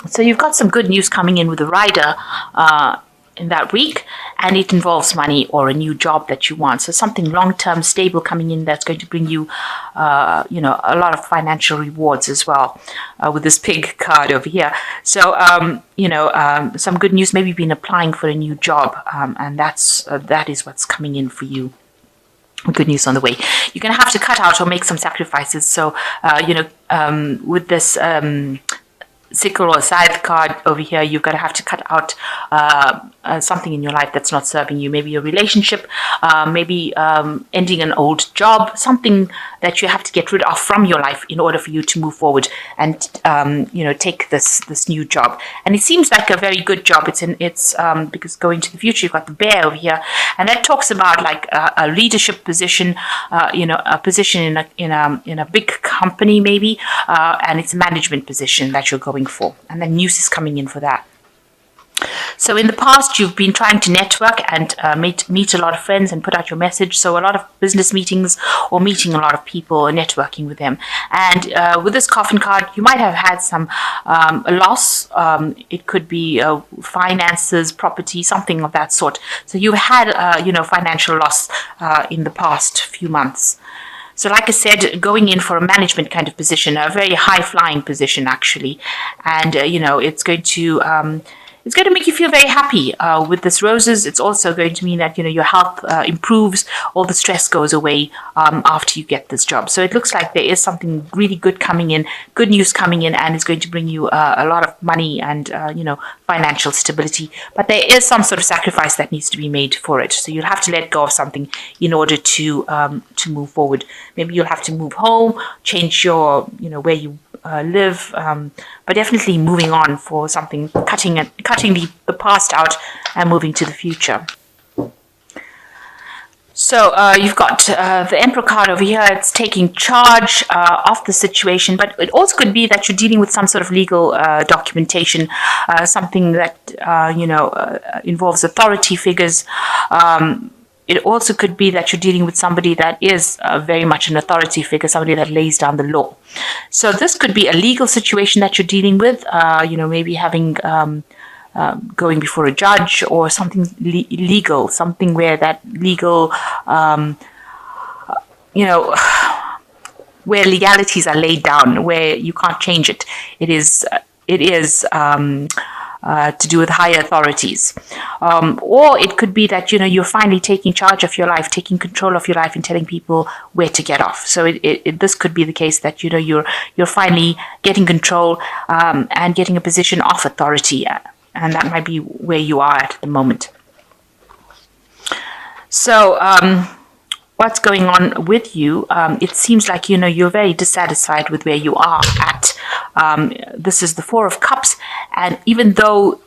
So you've got some good news coming in with the rider in that week, and it involves money or a new job that you want. So something long-term, stable coming in that's going to bring you, a lot of financial rewards as well with this pig card over here. So, some good news. Maybe you've been applying for a new job, and that is what's coming in for you. Good news on the way. You're going to have to cut out or make some sacrifices. So, with this sickle or scythe card over here, you're going to have to cut out something in your life that's not serving you. Maybe a relationship, maybe ending an old job, something that you have to get rid of from your life in order for you to move forward and take this new job. And it seems like a very good job. It's because going to the future, you've got the bear over here, and that talks about like a leadership position, a position in a big company maybe, and it's a management position that you're going for, and then news is coming in for that. So in the past, you've been trying to network and meet a lot of friends and put out your message. So a lot of business meetings or meeting a lot of people and networking with them. And with this coffin card, you might have had some loss. It could be finances, property, something of that sort. So you've had financial loss in the past few months. So like I said, going in for a management kind of position, a very high-flying position actually, and it's going to make you feel very happy. With this roses, it's also going to mean that your health improves, all the stress goes away after you get this job. So it looks like there is something really good coming in, good news coming in, and it's going to bring you a lot of money and financial stability. But there is some sort of sacrifice that needs to be made for it. So you'll have to let go of something in order to move forward. Maybe you'll have to move home, change your where you live, but definitely moving on for something, cutting the past out and moving to the future. So you've got the Emperor card over here. It's taking charge of the situation, but it also could be that you're dealing with some sort of legal documentation, something that involves authority figures. It also could be that you're dealing with somebody that is very much an authority figure, somebody that lays down the law. So this could be a legal situation that you're dealing with, maybe having going before a judge or something legal, something where that legal, where legalities are laid down, where you can't change it. It is to do with higher authorities. Or it could be that, you're finally taking charge of your life, taking control of your life and telling people where to get off. So this could be the case that, you're finally getting control and getting a position of authority. And that might be where you are at the moment. So what's going on with you? It seems like, you're very dissatisfied with where you are at. This is the Four of Cups, and even though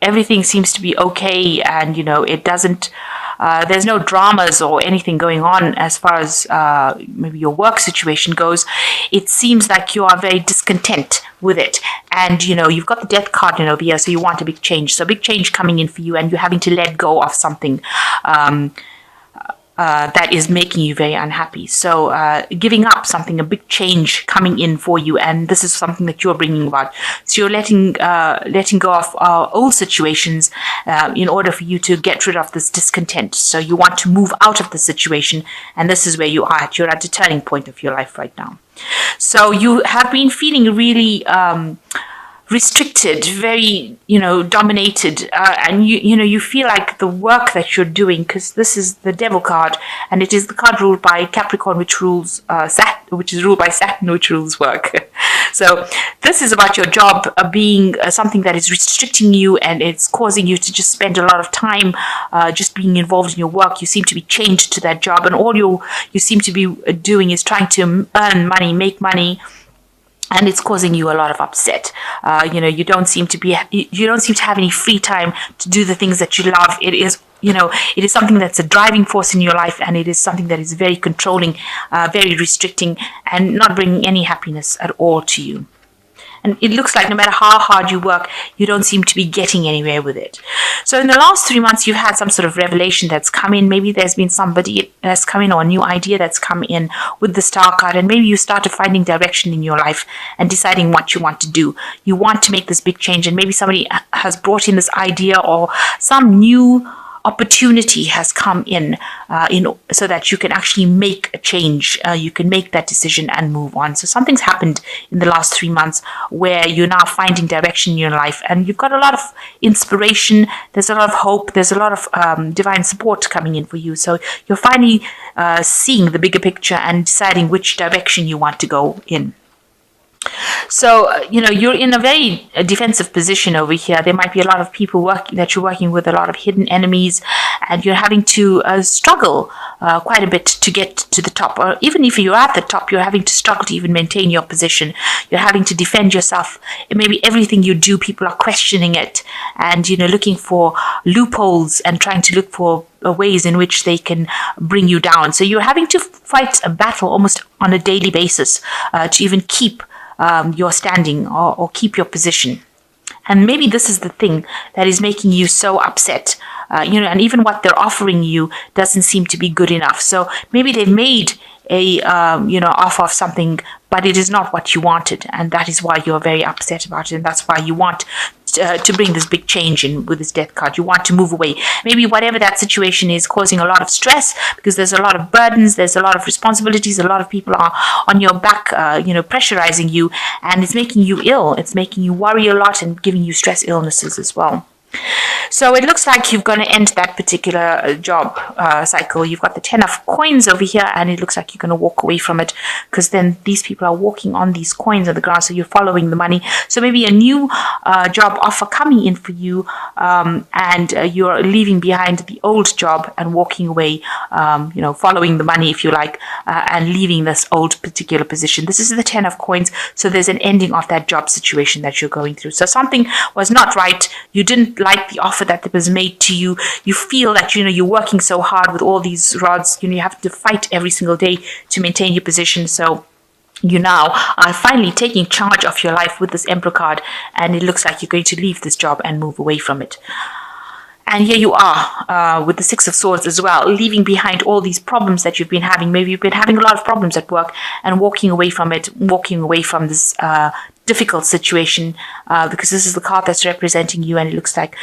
everything seems to be okay and, it doesn't, there's no dramas or anything going on as far as maybe your work situation goes, it seems like you are very discontent with it. And, you've got the Death card in over here, so you want a big change. So big change coming in for you, and you're having to let go of something that is making you very unhappy. So giving up something, a big change coming in for you, and this is something that you're bringing about. So you're letting go of old situations in order for you to get rid of this discontent. So you want to move out of the situation, and this is where you are at. You're at the turning point of your life right now. So you have been feeling really restricted, very, dominated, and you feel like the work that you're doing, because this is the Devil card, and it is the card ruled by Capricorn, which rules which is ruled by Saturn, which rules work. So this is about your job being something that is restricting you, and it's causing you to just spend a lot of time just being involved in your work. You seem to be chained to that job, and all you seem to be doing is trying to earn money, make money, and it's causing you a lot of upset. You don't seem to have any free time to do the things that you love. It is something that's a driving force in your life, and it is something that is very controlling, very restricting, and not bringing any happiness at all to you. And it looks like no matter how hard you work, you don't seem to be getting anywhere with it. So in the last 3 months, you've had some sort of revelation that's come in. Maybe there's been somebody that's come in or a new idea that's come in with the Star card. And maybe you started finding direction in your life and deciding what you want to do. You want to make this big change, and maybe somebody has brought in this idea, or some new opportunity has come in, so that you can actually make a change. You can make that decision and move on. So something's happened in the last 3 months where you're now finding direction in your life, and you've got a lot of inspiration. There's a lot of hope. There's a lot of divine support coming in for you. So you're finally seeing the bigger picture and deciding which direction you want to go in. So, you're in a very defensive position over here. There might be a lot of people that you're working with, a lot of hidden enemies, and you're having to struggle quite a bit to get to the top. Or even if you're at the top, you're having to struggle to even maintain your position. You're having to defend yourself. And maybe everything you do, people are questioning it, and, looking for loopholes and trying to look for ways in which they can bring you down. So you're having to fight a battle almost on a daily basis to even keep your standing or keep your position. And maybe this is the thing that is making you so upset, and even what they're offering you doesn't seem to be good enough. So maybe they've made a offer of something, but it is not what you wanted, and that is why you're very upset about it, and that's why you want to bring this big change in with this Death card. You want to move away. Maybe whatever that situation is causing a lot of stress, because there's a lot of burdens, there's a lot of responsibilities, a lot of people are on your back, pressurizing you, and it's making you ill. It's making you worry a lot and giving you stress illnesses as well. So it looks like you're going to end that particular job cycle. You've got the 10 of coins over here, and it looks like you're going to walk away from it, because then these people are walking on these coins on the ground, so you're following the money. So maybe a new job offer coming in for you, and you're leaving behind the old job and walking away, following the money, if you like, and leaving this old particular position. This is the 10 of coins, so there's an ending of that job situation that you're going through. So something was not right. You didn't like the offer that was made to you. You feel that you're working so hard with all these rods. You have to fight every single day to maintain your position. So you now are finally taking charge of your life with this Emperor card, and it looks like you're going to leave this job and move away from it. And here you are with the Six of Swords as well, leaving behind all these problems that you've been having. Maybe you've been having a lot of problems at work and walking away from it, walking away from this difficult situation, because this is the card that's representing you, and it looks like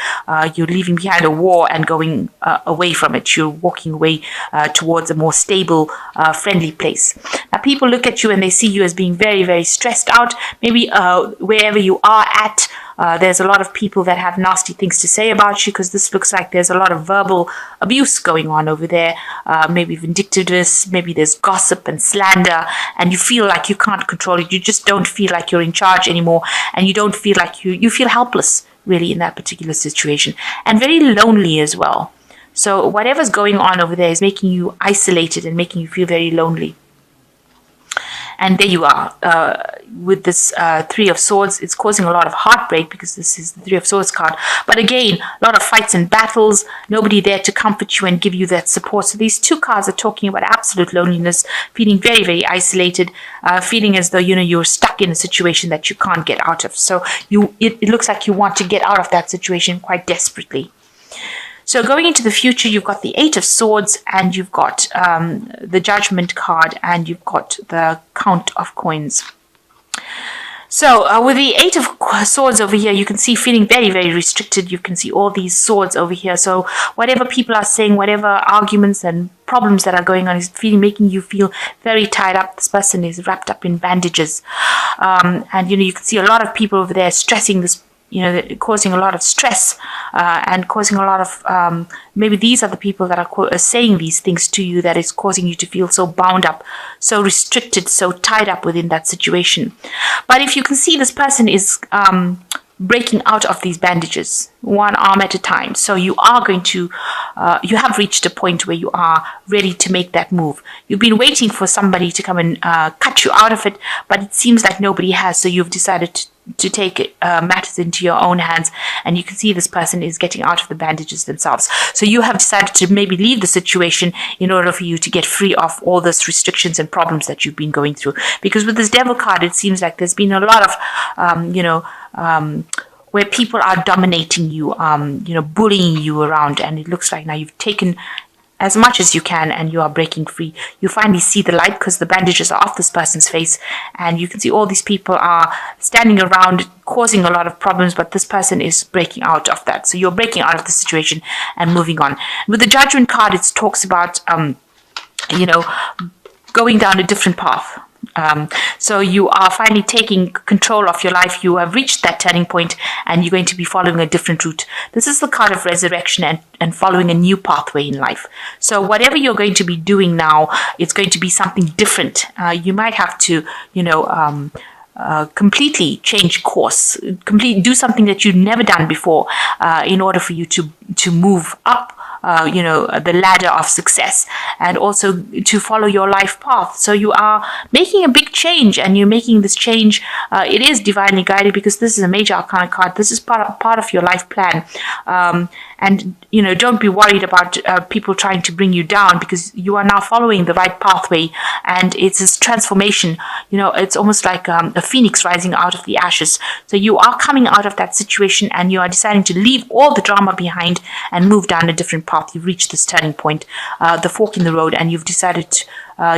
you're leaving behind a war and going away from it. You're walking away towards a more stable, friendly place. Now, people look at you and they see you as being very, very stressed out. Maybe wherever you are at, there's a lot of people that have nasty things to say about you, because this looks like there's a lot of verbal abuse going on over there. Maybe vindictiveness, maybe there's gossip and slander, and you feel like you can't control it. You just don't feel like you're in charge anymore, and you don't feel like you feel helpless really in that particular situation, and very lonely as well. So whatever's going on over there is making you isolated and making you feel very lonely. And there you are with this Three of Swords. It's causing a lot of heartbreak, because this is the Three of Swords card. But again, a lot of fights and battles, nobody there to comfort you and give you that support. So these two cards are talking about absolute loneliness, feeling very, very isolated, feeling as though you're stuck in a situation that you can't get out of. So it looks like you want to get out of that situation quite desperately. So going into the future, you've got the Eight of Swords, and you've got the Judgment card, and you've got the Count of Coins. So with the Eight of Swords over here, you can see feeling very, very restricted. You can see all these swords over here. So whatever people are saying, whatever arguments and problems that are going on is making you feel very tied up. This person is wrapped up in bandages. And, you can see a lot of people over there stressing this, causing a lot of stress and causing a lot of, maybe these are the people that are saying these things to you, that is causing you to feel so bound up, so restricted, so tied up within that situation. But if you can see, this person is breaking out of these bandages, one arm at a time. So you are going to, you have reached a point where you are ready to make that move. You've been waiting for somebody to come and cut you out of it, but it seems like nobody has. So you've decided take matters into your own hands, and you can see this person is getting out of the bandages themselves. So you have decided to maybe leave the situation in order for you to get free of all those restrictions and problems that you've been going through. Because with this devil card, it seems like there's been a lot of where people are dominating you, bullying you around, and it looks like now you've taken as much as you can and you are breaking free. You finally see the light because the bandages are off this person's face, and you can see all these people are standing around causing a lot of problems, but this person is breaking out of that. So you're breaking out of the situation and moving on. With the Judgment card, it talks about going down a different path. So you are finally taking control of your life. You have reached that turning point and you're going to be following a different route. This is the card of resurrection and following a new pathway in life. So whatever you're going to be doing now, it's going to be something different. You might have to, completely change course, do something that you've never done before in order for you to move up the ladder of success, and also to follow your life path. So you are making a big change, and you're making this change. It is divinely guided because this is a major arcana card. This is part of your life plan. And don't be worried about people trying to bring you down, because you are now following the right pathway, and it's this transformation. It's almost like a phoenix rising out of the ashes. So you are coming out of that situation, and you are deciding to leave all the drama behind and move down a different path. You've reached this turning point, the fork in the road, and you've decided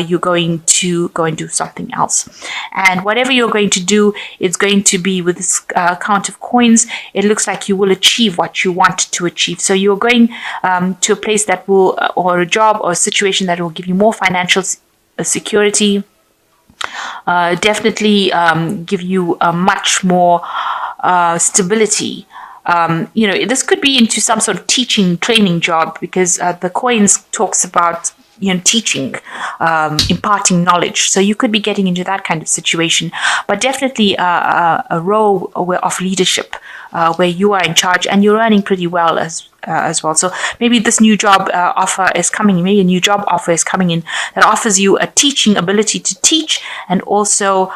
you're going to go and do something else. And whatever you're going to do, it's going to be with this count of coins. It looks like you will achieve what you want to achieve. So you're going to a place that will, or a job or a situation that will give you more financial security, definitely give you a much more stability. This could be into some sort of teaching, training job, because the coins talks about teaching, imparting knowledge. So you could be getting into that kind of situation, but definitely a role of leadership where you are in charge and you're earning pretty well as well. So maybe this new job offer is coming. Maybe a new job offer is coming in that offers you a teaching ability to teach, and also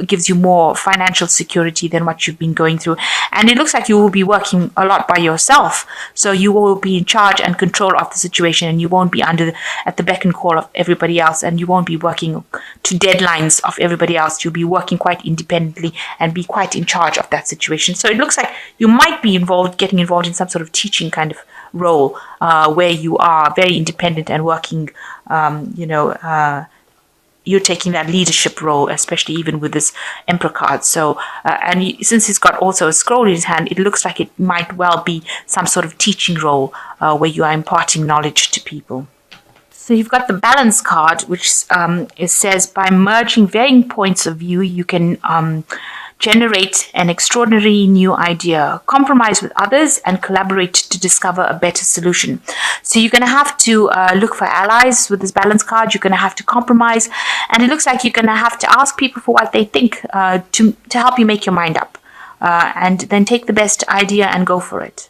gives you more financial security than what you've been going through. And it looks like you will be working a lot by yourself. So you will be in charge and control of the situation, and you won't be at the beck and call of everybody else, and you won't be working to deadlines of everybody else. You'll be working quite independently and be quite in charge of that situation. So it looks like you might be getting involved in some sort of teaching kind of role where you are very independent and working, you're taking that leadership role, especially even with this Emperor card. So, since he's got also a scroll in his hand, it looks like it might well be some sort of teaching role where you are imparting knowledge to people. So you've got the Balance card, which it says, by merging varying points of view, you can generate an extraordinary new idea, compromise with others, and collaborate to discover a better solution. So you're going to have to look for allies with this Balance card. You're going to have to compromise, and it looks like you're going to have to ask people for what they think to help you make your mind up, and then take the best idea and go for it.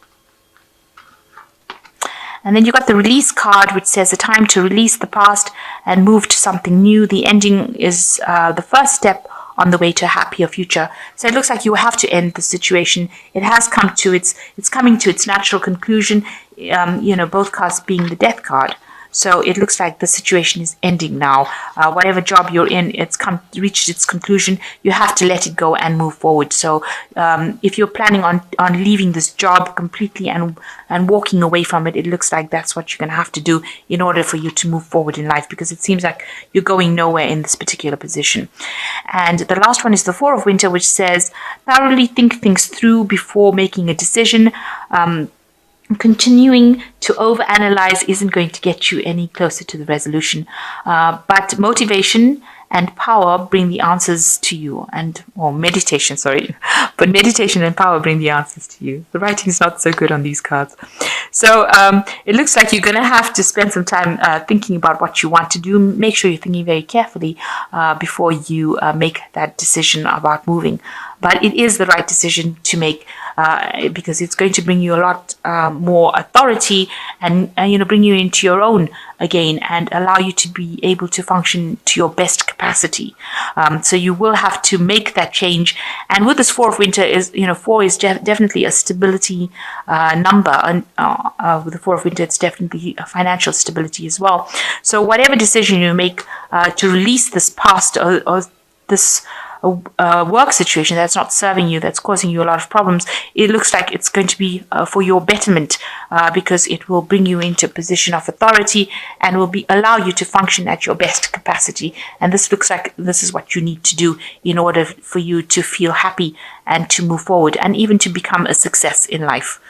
And then you got the Release card, which says a time to release the past and move to something new. The ending is the first step on the way to a happier future. So it looks like you have to end the situation. It has come to it's coming to its natural conclusion. Both cards being the Death card. So it looks like the situation is ending now. Whatever job you're in, it's reached its conclusion. You have to let it go and move forward. So if you're planning on leaving this job completely and walking away from it, it looks like that's what you're going to have to do in order for you to move forward in life, because it seems like you're going nowhere in this particular position. And the last one is the Four of Winter, which says, thoroughly think things through before making a decision. Continuing to overanalyze isn't going to get you any closer to the resolution, but motivation and power bring the answers to you, meditation and power bring the answers to you. The writing is not so good on these cards. So it looks like you're going to have to spend some time thinking about what you want to do. Make sure you're thinking very carefully before you make that decision about moving. but it is the right decision to make, because it's going to bring you a lot more authority, and bring you into your own again, and allow you to be able to function to your best capacity. So you will have to make that change. And with this Four of Winter, is 4 is definitely a stability number, and with the Four of Winter, it's definitely a financial stability as well. So whatever decision you make to release this past, or this work situation that's not serving you, that's causing you a lot of problems, it looks like it's going to be for your betterment, because it will bring you into a position of authority, and will allow you to function at your best capacity. And this looks like this is what you need to do in order for you to feel happy and to move forward, and even to become a success in life.